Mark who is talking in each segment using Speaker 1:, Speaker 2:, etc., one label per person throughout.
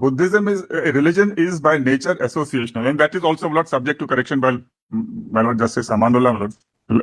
Speaker 1: Buddhism is a religion is by nature associational, and that is also not subject to correction by my Lord Justice Amanullah. My Lord.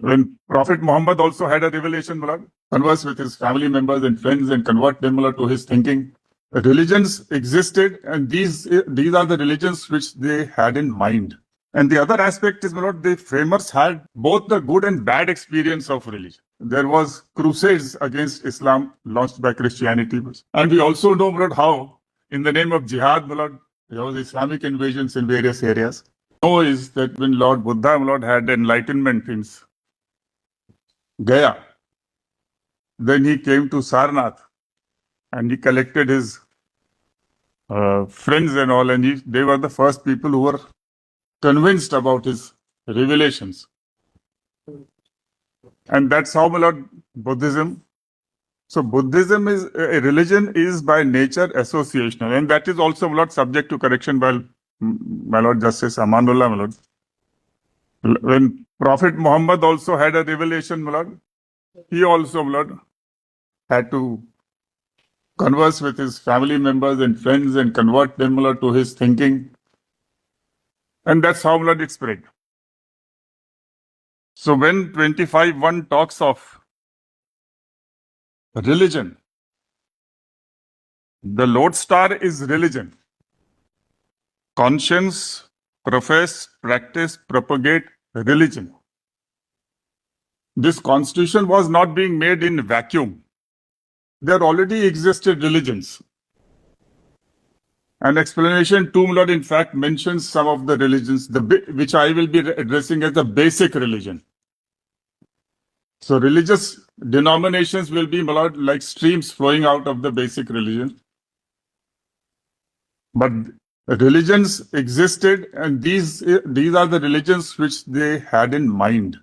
Speaker 1: When Prophet Muhammad also had a revelation, my Lord, converse with his family members and friends and convert them, my Lord, to his thinking. Religions existed, and these are the religions which they had in mind. And the other aspect is, my Lord, the framers had both the good and bad experience of religion. There was crusades against Islam launched by Christianity. And we also know, my Lord, how in the name of jihad, my Lord, there was Islamic invasions in various areas. Know is that when Lord Buddha, my Lord, had enlightenment in Gaya, then he came to Sarnath and he collected his friends and all, and they were the first people who were convinced about his revelations. And that's how, my Lord, Buddhism. So Buddhism is a religion is by nature associational, and that is also, my Lord, subject to correction by my Lord Justice Amanullah, my Lord. When Prophet Muhammad also had a revelation, my Lord, he also, my Lord, had to converse with his family members and friends and convert them, my Lord, to his thinking. And that's how, my Lord, it spread. So when 25:1 talks of religion, the lodestar is religion. Conscience, profess, practice, propagate religion. This constitution was not being made in vacuum. There already existed religions. An explanation 2, Lord, in fact, mentions some of the religions, which I will be addressing as the basic religion. So religious denominations will be, my Lord, like streams flowing out of the basic religion. But religions existed, and these are the religions which they had in mind.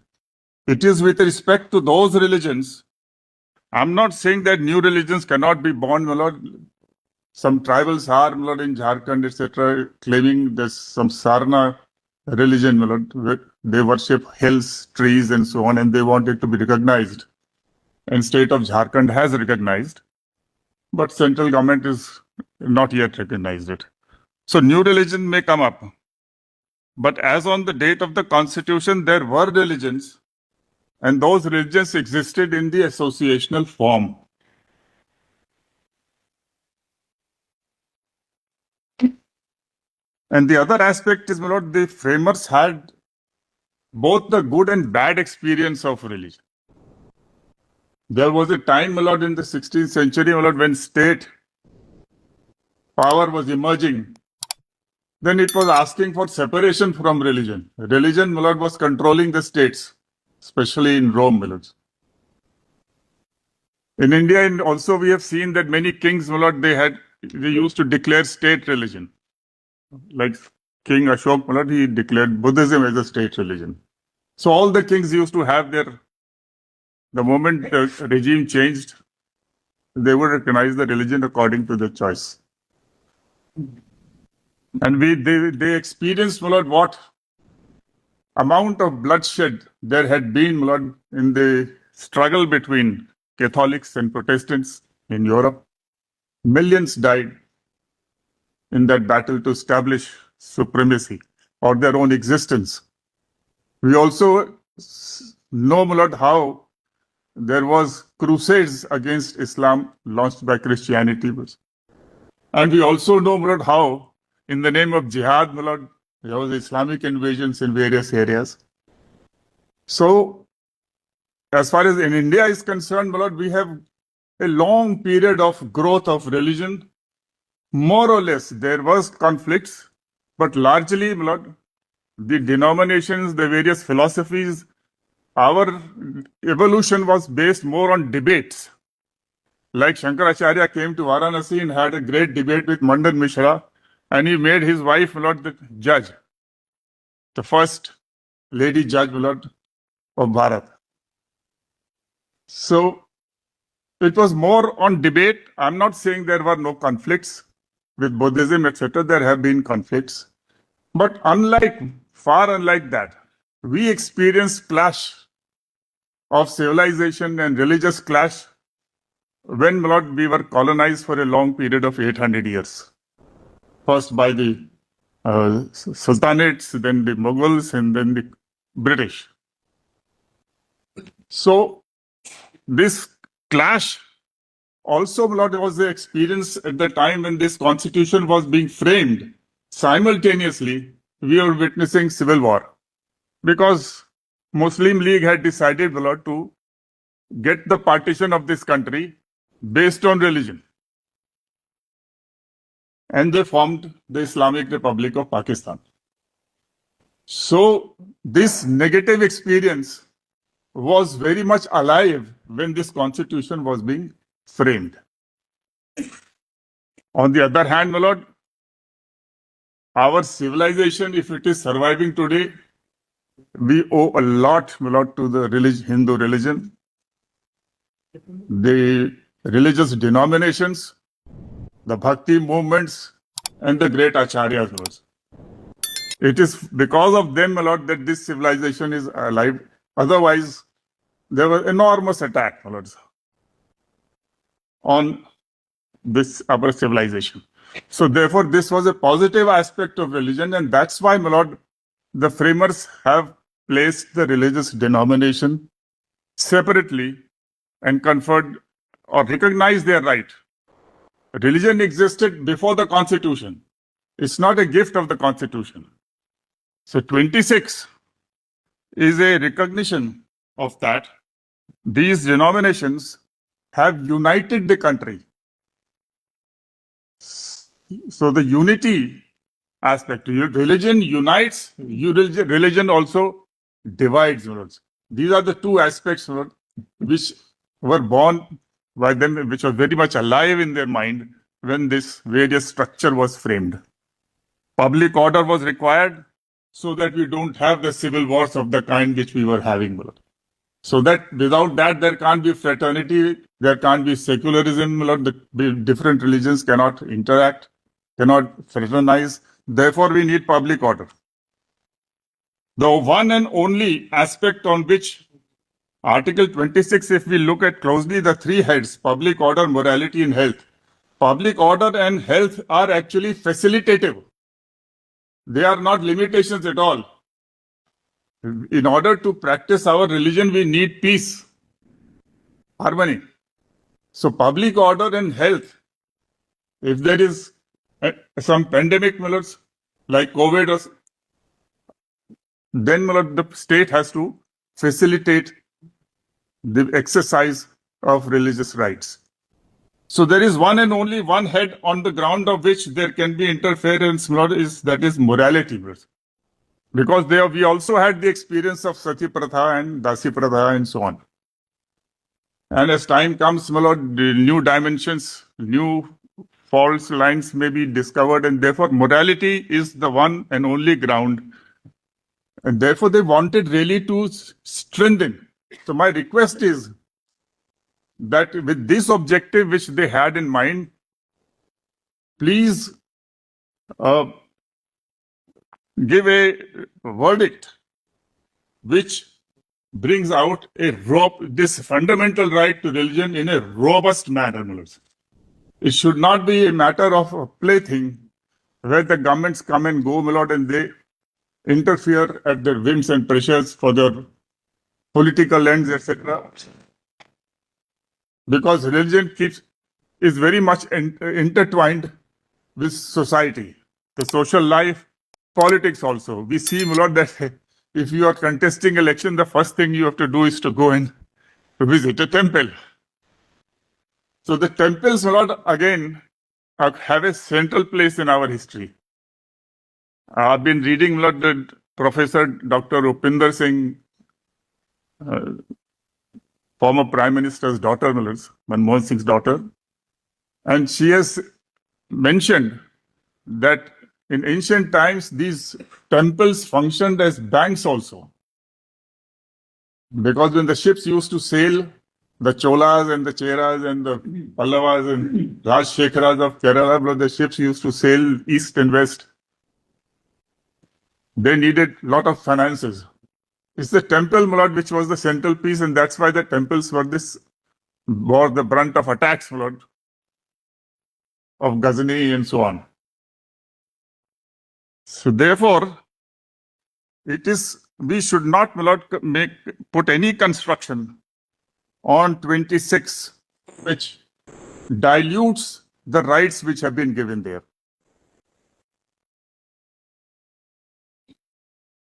Speaker 1: It is with respect to those religions. I'm not saying that new religions cannot be born, my Lord. Some tribals are, my Lord, in Jharkhand, etc., claiming there's some Sarna religion, my Lord. They worship hills, trees, and so on, and they want it to be recognized. And state of Jharkhand has recognized, but central government is not yet recognized it. So new religion may come up. But as on the date of the constitution, there were religions, and those religions existed in the associational form. And the other aspect is, my Lord, the framers had both the good and bad experience of religion. There was a time, my Lord, in the 16th century, my Lord, when state power was emerging. Then it was asking for separation from religion. Religion, my Lord, was controlling the states, especially in Rome, my Lord. In India, and also we have seen that many kings, my Lord, they used to declare state religion. Like King Ashok, my Lord, he declared Buddhism as a state religion. So all the kings used to have the moment the regime changed, they would recognize the religion according to their choice. And they experienced, my Lord, what amount of bloodshed there had been, my Lord, in the struggle between Catholics and Protestants in Europe. Millions died in that battle to establish supremacy or their own existence. We also know, my Lord, how there was crusades against Islam launched by Christianity. And we also know, my Lord, how in the name of jihad, my Lord, there was Islamic invasions in various areas. So as far as in India is concerned, my Lord, we have a long period of growth of religion. More or less, there was conflicts, but largely, my Lord, the denominations, the various philosophies, our evolution was based more on debates. Like Shankaracharya came to Varanasi and had a great debate with Mandan Mishra, and he made his wife, my Lord, the judge, the first lady judge, my Lord, of Bharat. So it was more on debate. I'm not saying there were no conflicts with Buddhism, etc. There have been conflicts. But far unlike that, we experienced clash of civilization and religious clash when, my Lord, we were colonized for a long period of 800 years. first by the sultanates, then the Mughals, and then the British. So this clash also, my lord, was the experience at the time when this constitution was being framed. Simultaneously, we were witnessing civil war because Muslim League had decided, my lord, to get the partition of this country based on religion. And they formed the Islamic Republic of Pakistan. So this negative experience was very much alive when this constitution was being framed. On the other hand, my lord, our civilization, if it is surviving today, we owe a lot, my lord, to the Hindu religion, the religious denominations, the bhakti movements, and the great acharyas. My lord. It is because of them, my lord, that this civilization is alive. Otherwise, there were enormous attacks, my lords, on this our civilization. So therefore, this was a positive aspect of religion, and that's why, my lord, the framers have placed the religious denomination separately and conferred or recognized their right. Religion existed before the constitution. It's not a gift of the constitution. So 26 is a recognition of that. These denominations have united the country. So the unity aspect, religion unites, religion also divides. These are the two aspects which were born by them, which were very much alive in their mind when this various structure was framed. Public order was required so that we don't have the civil wars of the kind which we were having. So that without that, there can't be fraternity, there can't be secularism, the different religions cannot interact, cannot fraternize. Therefore, we need public order. The one and only aspect on which Article 26, if we look at closely, the three heads, public order, morality, and health. Public order and health are actually facilitative. They are not limitations at all. In order to practice our religion, we need peace, harmony. So public order and health, if there is some pandemic, like COVID, then the state has to facilitate the exercise of religious rights. So there is one and only one head on the ground of which there can be interference, that is morality. Because we also had the experience of Sati Pratha and Dasi Pratha and so on. And as time comes, the new dimensions, new false lines may be discovered, and therefore morality is the one and only ground. And therefore they wanted really to strengthen. So my request is that with this objective which they had in mind, please give a verdict which brings out this fundamental right to religion in a robust manner. It should not be a matter of a plaything where the governments come and go, and they interfere at their whims and pressures for their political ends, etc. Because religion is very much intertwined with society, the social life, politics also. We see, that if you are contesting election, the first thing you have to do is to go and visit a temple. So the temples, again, have a central place in our history. I've been reading the Professor Dr. Upinder Singh, former Prime Minister's daughter, Manmohan Singh's daughter, and she has mentioned that in ancient times, these temples functioned as banks also. Because when the ships used to sail, the Cholas and the Cheras and the Pallavas and Rajshekharas of Kerala, the ships used to sail east and west. They needed a lot of finances. It's the temple, which was the central piece, and that's why the temples bore the brunt of attacks, of Ghazni and so on. So therefore, we should not, my lord, put any construction on 26 which dilutes the rights which have been given there.